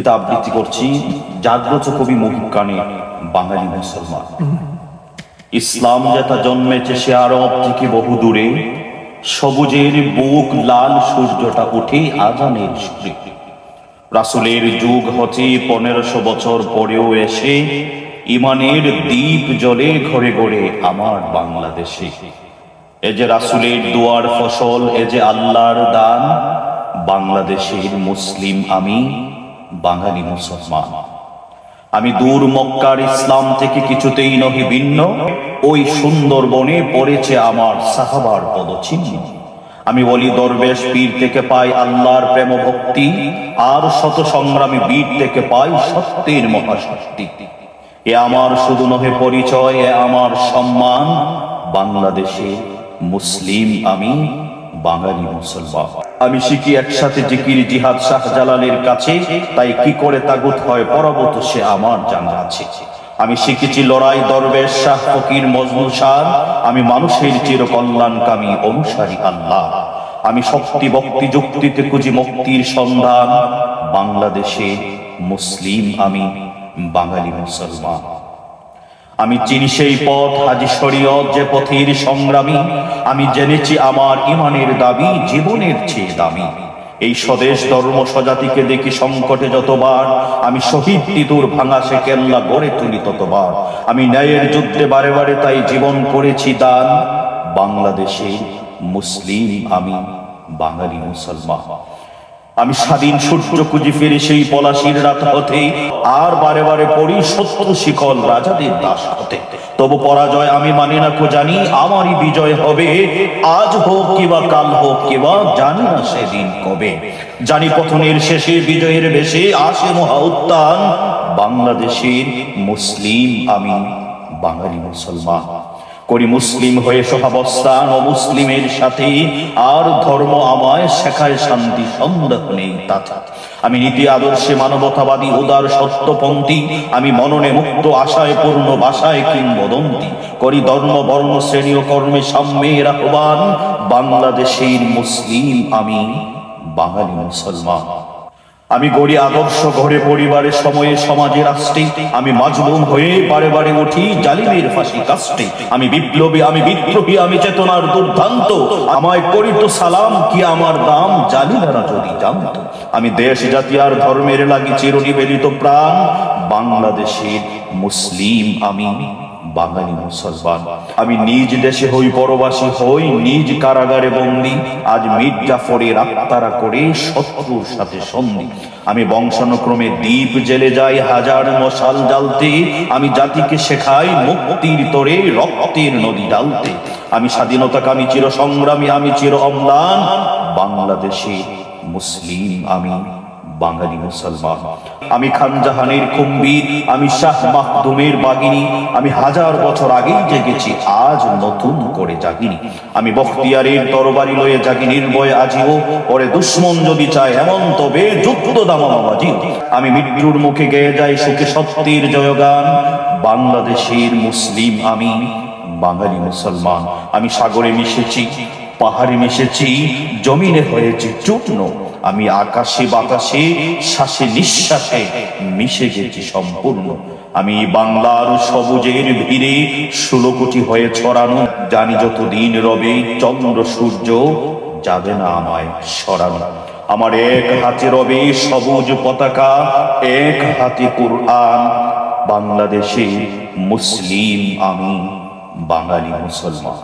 কবিতা আবৃত্তি করছি। জাগ্রত কবি মহিব কানে বাঙালি মুসলমান। ইসলাম যেটা জন্মেছে সে আরব থেকে বহু দূরে, সবুজের বুক লাল সূর্যটা উঠে আজানের সুরে। রাসূলের যুগ হতে 1500 বছর পরেও এসে ইমানের দ্বীপ জ্বলে ঘরে ঘরে আমার বাংলাদেশে। এ যে রাসূলের দুয়ার ফসল, এ যে আল্লাহর দান, বাংলাদেশের মুসলিম আমি, বাঙালি মুসলমান। আমি দূর মক্কার ইসলাম থেকে কিছুতেই নহি ভিন্ন, ওই সুন্দরবনে পড়েছে আমার সাহাবার পদচিহ্ন। আমি বলি দরবেশ পীর থেকে পাই আল্লাহর প্রেম ভক্তি, আর শত সংগ্রামী বীর থেকে পাই সত্যের মহাশক্তি। এ আমার শুধু নহে পরিচয়, এ আমার সম্মান, বাংলাদেশে মুসলিম আমি, বাঙালি মুসলমান। আমি শিখি একসাথে জিকির জিহাদ শাহজালালের কাছে, তাই কি করে তাগুত হয় পরাবত সে আমার জানা আছে। আমি শিখেছি লড়াই দরবেশ শাহ ফকির মজনু শাহ, আমি মানুষের চির কল্যাণকামী অনুসারী আল্লাহ। আমি শক্তি ভক্তি যুক্তিতে খুঁজি মুক্তির সন্ধান, বাংলাদেশে মুসলিম আমি, বাঙালি মুসলমান। আমি চিনি সেই পথ হাজি শরীয়ত যে পথের সংগ্রামী, আমি জেনেছি আমার ইমানের দাবি জীবনের চেয়ে দামি। এই স্বদেশ ধর্ম স্বজাতিকে দেখি সংকটে যতবার, আমি শহীদ তিতুর ভাঙা সে কেল্লা গড়ে তুলি ততবার। আমি ন্যায়ের যুদ্ধে বারে বারে তাই জীবন করেছি দান, বাংলাদেশে মুসলিম আমি, বাঙালি মুসলমান। আমি স্বাধীন সূর্য খুঁজি ফিরে সেই পলাশির রাত হতে, আর বারে বারে পড়ি শত্রু শিকল রাজাদের দাস হতে। তবু পরাজয় আমি মানি না কো জানি, আমারই বিজয় হবে, আজ হোক কিবা কাল হোক কিবা জানি না সেদিন কবে। জানি পতনের শেষে বিজয়ের বেশে আসে মহা উত্থান, বাংলাদেশের মুসলিম আমি, বাঙালি মুসলমান। করি মুসলিম হয়ে সহাবস্থান অমুসলিমের সাথে, আর ধর্ম আমায় শেখায় শান্তি সন্দেহ নেই তাতে। আমি নীতি আদর্শে মানবতাবাদী উদার সত্যপন্থী, আমি মননে মুক্ত আশায় পূর্ণ ভাষায় কিংবদন্তি। করি ধর্ম বর্ণ শ্রেণী ও কর্মে সাম্যের আহ্বান, বাংলাদেশের মুসলিম আমি, বাঙালি মুসলমান। আমি গড়ি আদর্শ ঘরে পরিবারের সময়ে সমাজে রাষ্ট্রে, আমি মাজলুম হয়ে বারে বারে উঠি জালিমের ফাঁসি কাস্টে। আমি বিপ্লবী আমি বিদ্রোহী আমি চেতনার দুর্দান্ত, আমায় করিত সালাম কি আমার দাম জালিমেরা যদি জানত। আমি দেশ জাতি আর ধর্মের লাগি চিরনিবেদিত প্রাণ, বাংলাদেশের মুসলিম আমি, বাঙালি মুসলমান। আমি নিজ দেশে হই পরবাসী হই নিজ কারাগারে বন্দী, আজ মীর জাফরের আত্মারা করে শত্রুর সাথে সন্ধি। আমি বংশানুক্রমে দ্বীপ জেলে যাই হাজার মশাল জ্বালতে, আমি জাতিকে শেখাই মুক্তির তরে রক্তের নদী ডালতে। আমি স্বাধীনতাকামী চির সংগ্রামী আমি চির অম্লান, বাংলাদেশে মুসলিম আমি, বাঙালি মুসলমান। আমি খান জাহানের কুম্ভীর আমি শাহ মাখদুমের বাগিনী, আমি হাজার বছর আগেই জেগেছি আজ নতুন করে জাগিনি। আমি বখতিয়ারের তরবারি লয়ে জাগি নির্ভয় আজিও, ওরে দুশ্মন যদি চায় এমন তবে যুদ্ধ দামাবাজি। আমি মৃত্যুর মুখে গেয়ে যাই সুখে সত্যের জয়গান, বাংলাদেশের মুসলিম আমি, বাঙালি মুসলমান। আমি সাগরে মিশেছি পাহাড়ে মিশেছি জমিনে হয়েছে চূর্ণ, আমি আকাশে বাতাসে শ্বাসে নিঃশ্বাসে মিশে গেছি সম্পূর্ণ। আমি বাংলার সবুজের ভিড়ে 16 কোটি হয়ে ছড়ানো, জানি যতদিন রবে চন্দ্র সূর্য যাবে না আমায় সরানো। আমার এক হাতে রবে সবুজ পতাকা, এক হাতে কুরআন, বাংলাদেশে মুসলিম আমি, বাঙালি মুসলমান।